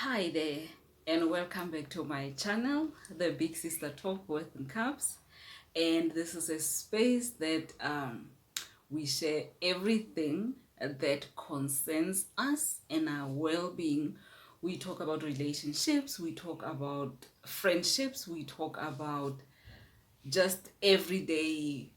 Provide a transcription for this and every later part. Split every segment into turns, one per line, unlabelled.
Hi there, and welcome back to my channel, the Big Sister Talk with Cups. And this is a space that we share everything that concerns us and our well-being. We talk about relationships, we talk about friendships, we talk about just everyday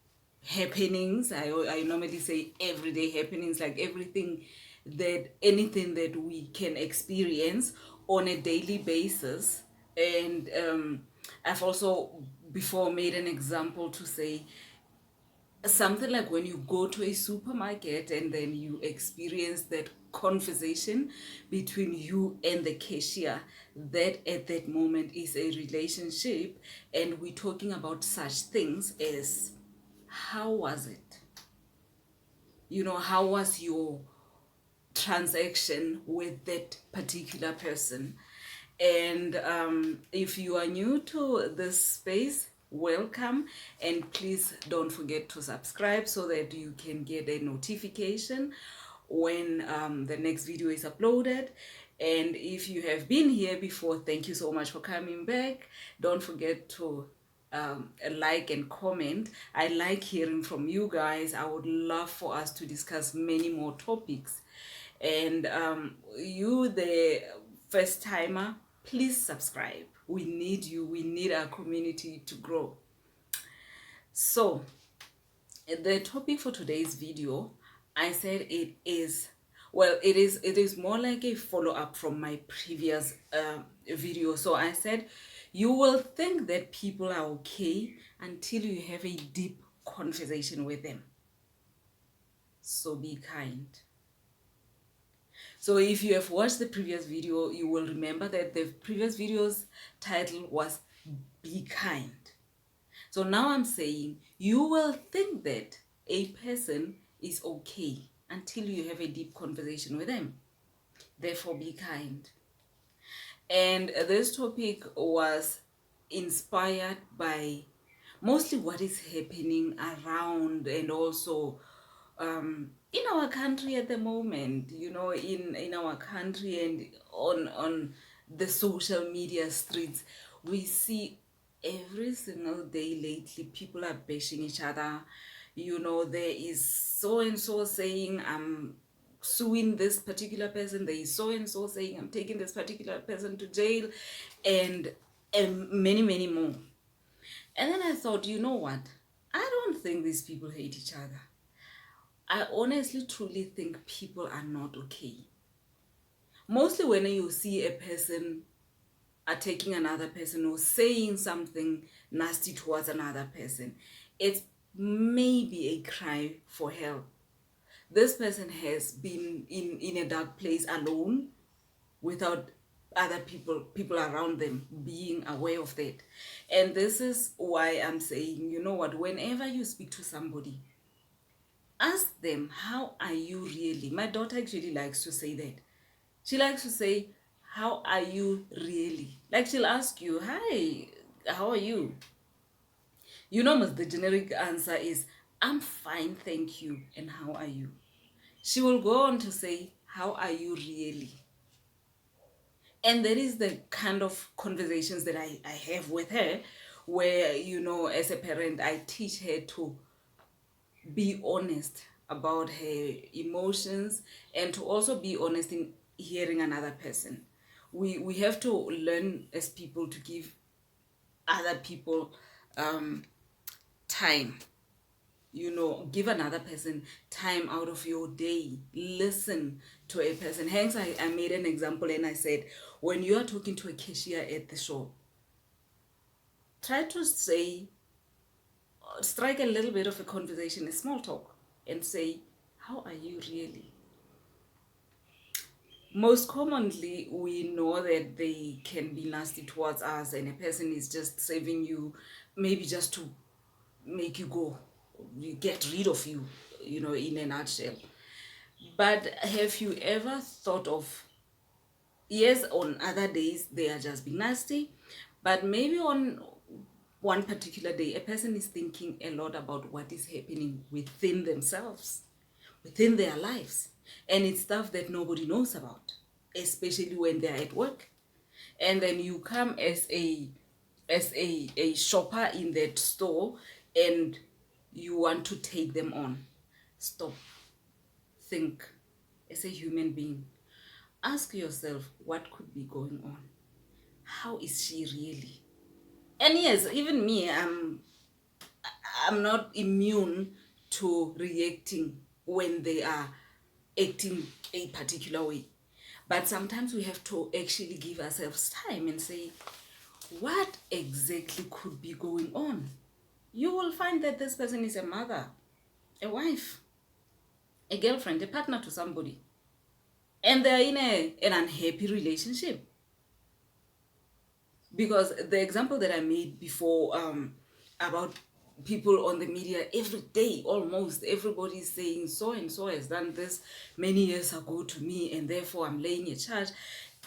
happenings. I normally say everyday happenings, like anything that we can experience on a daily basis. And I've also before made an example to say something like when you go to a supermarket and then you experience that conversation between you and the cashier, that at that moment is a relationship. And we're talking about such things as, how was it, how was your transaction with that particular person. And if you are new to this space, welcome, and please don't forget to subscribe so that you can get a notification when the next video is uploaded. And if you have been here before, thank you so much for coming back. Don't forget to like and comment. I like hearing from you guys. I would love for us to discuss many more topics. And you, the first timer, please subscribe. We need you. We need our community to grow. So the topic for today's video, I said it is more like a follow-up from my previous video. So I said you will think that people are okay until you have a deep conversation with them. So be kind. So if you have watched the previous video, you will remember that the previous video's title was Be Kind. So now I'm saying you will think that a person is okay until you have a deep conversation with them. Therefore, be kind. And this topic was inspired by mostly what is happening around, and also in our country at the moment, in our country and on the social media streets. We see every single day lately people are bashing each other. There is so and so saying I'm suing this particular person, there is so and so saying I'm taking this particular person to jail, and many more. And then I thought, you know what, I don't think these people hate each other. I honestly truly think people are not okay. Mostly when you see a person attacking another person or saying something nasty towards another person, it's maybe a cry for help. This person has been in a dark place alone without other people around them being aware of that. And this is why I'm saying, you know what, whenever you speak to somebody, ask them, how are you really? My daughter actually likes to say that. She likes to say, how are you really? Like, she'll ask you, hi, how are you? The generic answer is, I'm fine, thank you. And how are you? She will go on to say, how are you really? And that is the kind of conversations that I have with her, where, as a parent, I teach her to be honest about her emotions, and to also be honest in hearing another person. We have to learn as people to give other people time. Give another person time out of your day. Listen to a person. Hence, I made an example and I said, when you are talking to a cashier at the shop, try to strike a little bit of a conversation, a small talk, and say, how are you really? Most commonly, we know that they can be nasty towards us, and a person is just saving you, maybe just to make you go, you get rid of you, in a nutshell. But have you ever thought of, yes, on other days they are just being nasty, but maybe on one particular day a person is thinking a lot about what is happening within themselves, within their lives, and it's stuff that nobody knows about. especially when they're at work. And then you come as a shopper in that store and you want to take them on. Stop. Think as a human being. Ask yourself what could be going on. How is she really? And yes, even me, I'm not immune to reacting when they are acting a particular way. But sometimes we have to actually give ourselves time and say, what exactly could be going on? You will find that this person is a mother, a wife, a girlfriend, a partner to somebody, and they're in an unhappy relationship. Because the example that I made before, about people on the media, every day almost everybody is saying so and so has done this many years ago to me and therefore I'm laying a charge.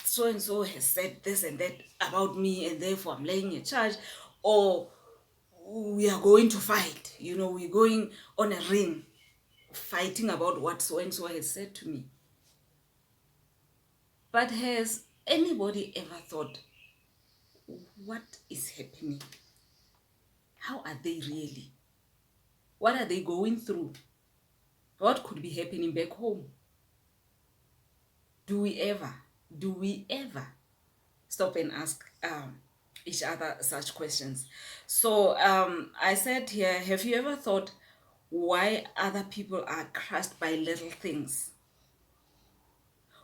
So and so has said this and that about me and therefore I'm laying a charge. Or we are going to fight, we're going on a ring fighting about what so and so has said to me. But has anybody ever thought, what is happening? How are they really? What are they going through? What could be happening back home? Do we ever stop and ask each other such questions? So I said here, have you ever thought why other people are crushed by little things?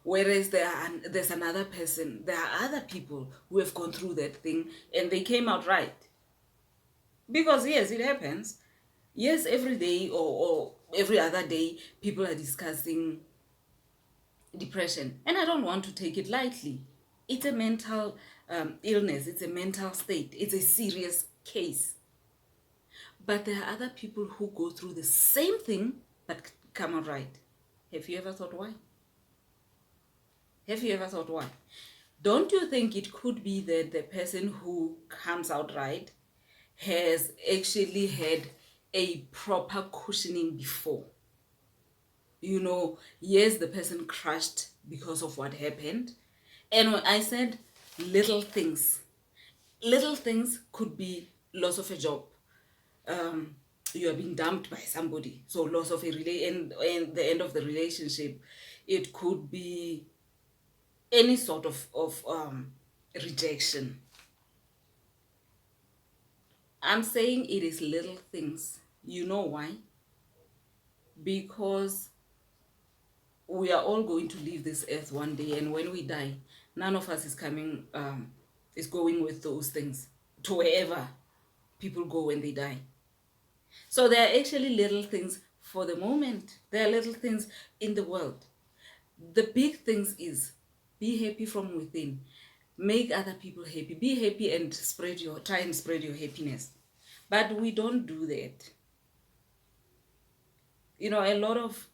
Whereas there's another person, there are other people who have gone through that thing and they came out right. Because yes, it happens. Yes, every day or every other day, people are discussing depression. And I don't want to take it lightly. It's a mental illness. It's a mental state. It's a serious case. But there are other people who go through the same thing but come out right. Have you ever thought why? Have you ever thought why? Don't you think it could be that the person who comes out right has actually had a proper cushioning before? Yes, the person crashed because of what happened. And when I said little things could be loss of a job. You are being dumped by somebody. So loss of a and the end of the relationship. It could be any sort of rejection. I'm saying it is little things. You know why? Because we are all going to leave this earth one day, and when we die, none of us is going with those things to wherever people go when they die. So there are actually little things for the moment. There are little things in the world. The big things is be happy from within. Make other people happy. Be happy and try and spread your happiness. But we don't do that. A lot of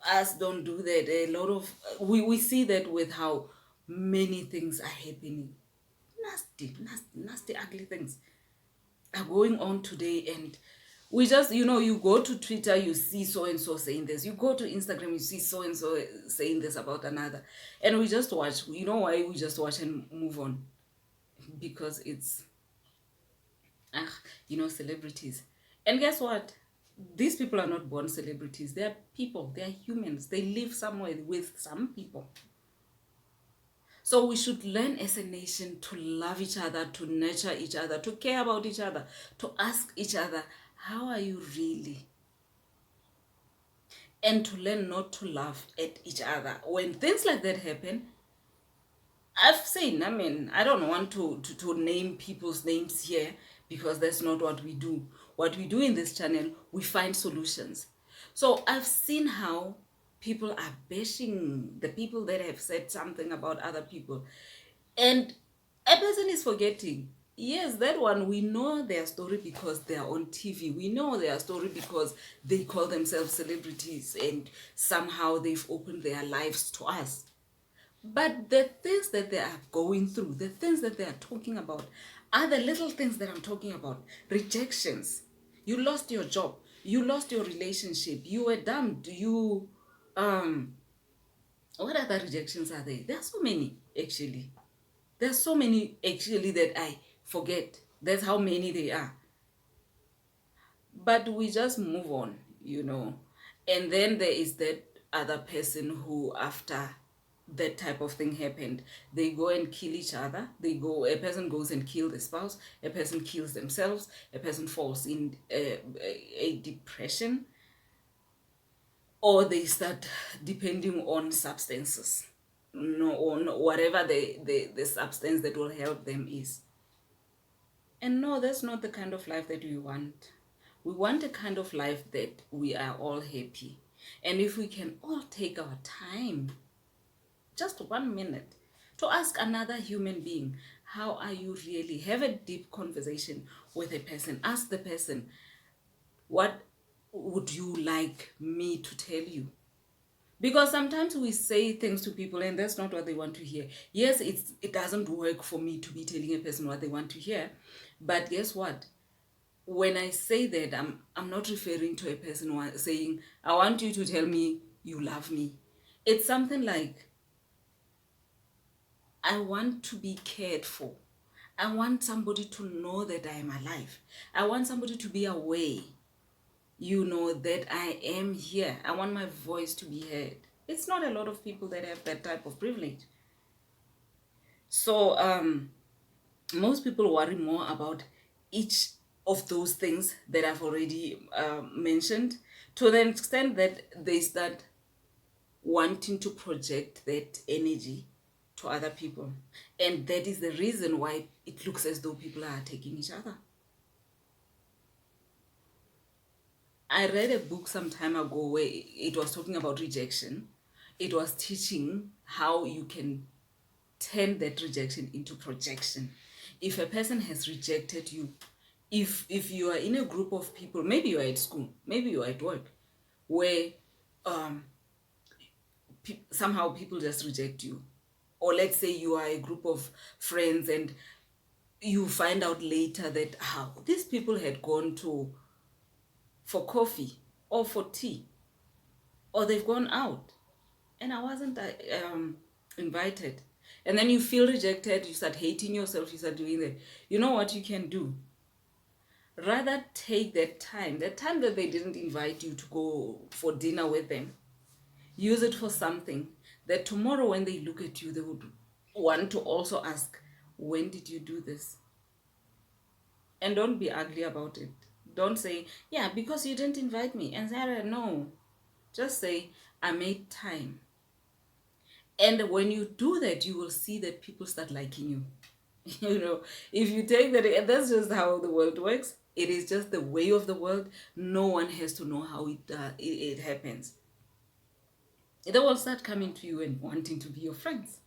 us don't do that. A lot of we see that with how many things are happening. Nasty, ugly things are going on today, and we just, you go to Twitter, you see so and so saying this. You go to Instagram, you see so and so saying this about another, and we just watch. You know why we just watch and move on? Because it's celebrities. And guess what? These people are not born celebrities. They are people. They are humans. They live somewhere with some people. So we should learn as a nation to love each other, to nurture each other, to care about each other, to ask each other, how are you really? And to learn not to laugh at each other. When things like that happen, I've seen, I don't want to name people's names here because that's not what we do. What we do in this channel, we find solutions. So I've seen how people are bashing the people that have said something about other people. And a person is forgetting, yes, that one, we know their story because they are on TV. We know their story because they call themselves celebrities and somehow they've opened their lives to us. But the things that they are going through, the things that they are talking about, are the little things that I'm talking about. Rejections. You lost your job. You lost your relationship. You were dumped. You What other rejections are there? There are so many, actually. There's so many actually that I forget. That's how many they are. But we just move on, you know. And then there is that other person who, after that type of thing happened, they go and kill each other. A person goes and kill the spouse, a person kills themselves, a person falls in a depression, or they start depending on substances, no, on whatever the substance that will help them is. And no, that's not the kind of life that we want. We want a kind of life that we are all happy. And if we can all take our time, just 1 minute, to ask another human being, how are you really? Have a deep conversation with a person. Ask the person, what would you like me to tell you? Because sometimes we say things to people and that's not what they want to hear. Yes, it doesn't work for me to be telling a person what they want to hear. But guess what? When I say that, I'm not referring to a person saying, I want you to tell me you love me. It's something like, I want to be cared for. I want somebody to know that I am alive. I want somebody to be aware, you know, that I am here. I want my voice to be heard. It's not a lot of people that have that type of privilege. So most people worry more about each of those things that I've already mentioned, to the extent that they start wanting to project that energy to other people. And that is the reason why it looks as though people are attacking each other. I read a book some time ago where it was talking about rejection. It was teaching how you can turn that rejection into projection. If a person has rejected you, if you are in a group of people, maybe you are at school, maybe you are at work, where somehow people just reject you, or let's say you are a group of friends and you find out later that these people had gone to for coffee or for tea, or they've gone out and I wasn't invited, and then you feel rejected, you start hating yourself, you start doing that. You know what you can do? Rather take that time that they didn't invite you to go for dinner with them, use it for something that tomorrow when they look at you, they would want to also ask, when did you do this? And don't be ugly about it. Don't say, yeah, because you didn't invite me. And Sarah, no. Just say, I made time. And when you do that, you will see that people start liking you. You know, if you take that, and that's just how the world works. It is just the way of the world. No one has to know how it happens. They will start coming to you and wanting to be your friends.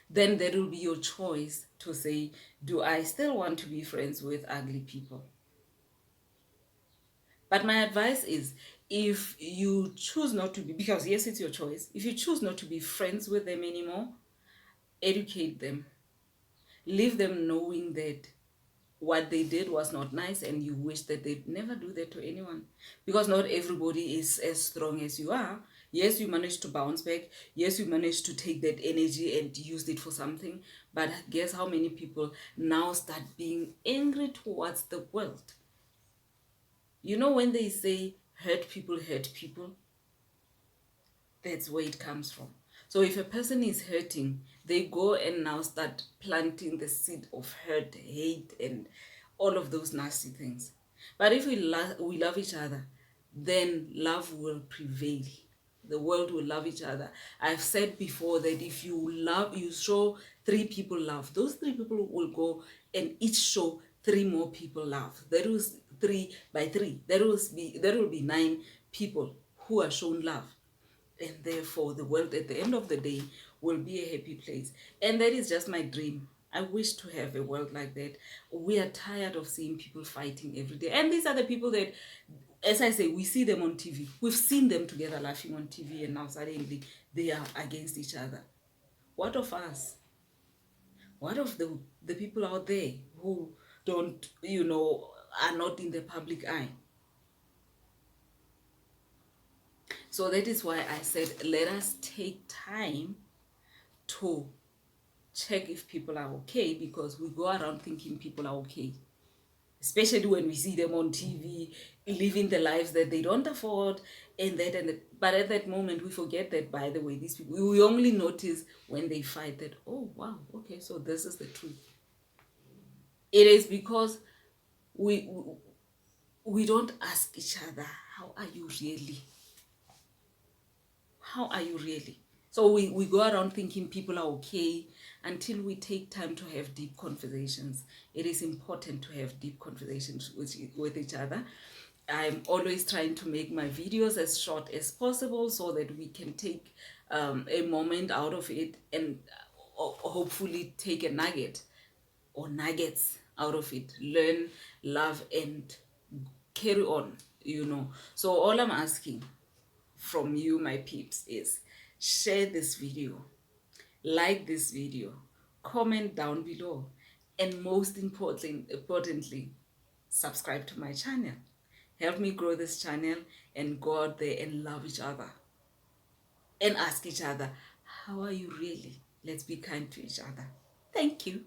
Then that will be your choice to say, do I still want to be friends with ugly people? But my advice is, if you choose not to be, because yes, it's your choice, if you choose not to be friends with them anymore, educate them. Leave them knowing that what they did was not nice and you wish that they'd never do that to anyone. Because not everybody is as strong as you are. Yes, you managed to bounce back. Yes, you managed to take that energy and use it for something. But guess how many people now start being angry towards the world? You know, when they say hurt people, that's where it comes from. So if a person is hurting, they go and now start planting the seed of hurt, hate, and all of those nasty things. But if we love each other, then love will prevail. The world will love each other. I've said before that if you show 3 people love, those 3 people will go and each show 3 more people love. That was 3 by 3. There will be 9 people who are shown love. And therefore the world at the end of the day will be a happy place. And that is just my dream. I wish to have a world like that. We are tired of seeing people fighting every day. And these are the people that, as I say, we see them on TV. We've seen them together laughing on TV, and now suddenly they are against each other. What of us? What of the people out there who don't, are not in the public eye? So that is why I said, let us take time to check if people are okay, because we go around thinking people are okay, especially when we see them on TV living the lives that they don't afford, and that. But at that moment, we forget that, by the way, these people, we only notice when they fight that, oh, wow, okay, so this is the truth. It is because we we don't ask each other, how are you really? How are you really? So we go around thinking people are okay until we take time to have deep conversations. It is important to have deep conversations with each other. I'm always trying to make my videos as short as possible so that we can take a moment out of it and hopefully take a nugget or nuggets out of it, learn, love, and carry on. So all I'm asking from you, my peeps, is share this video, like this video, comment down below, and most importantly, subscribe to my channel. Help me grow this channel and go out there and love each other and ask each other, how are you really? Let's be kind to each other. Thank you.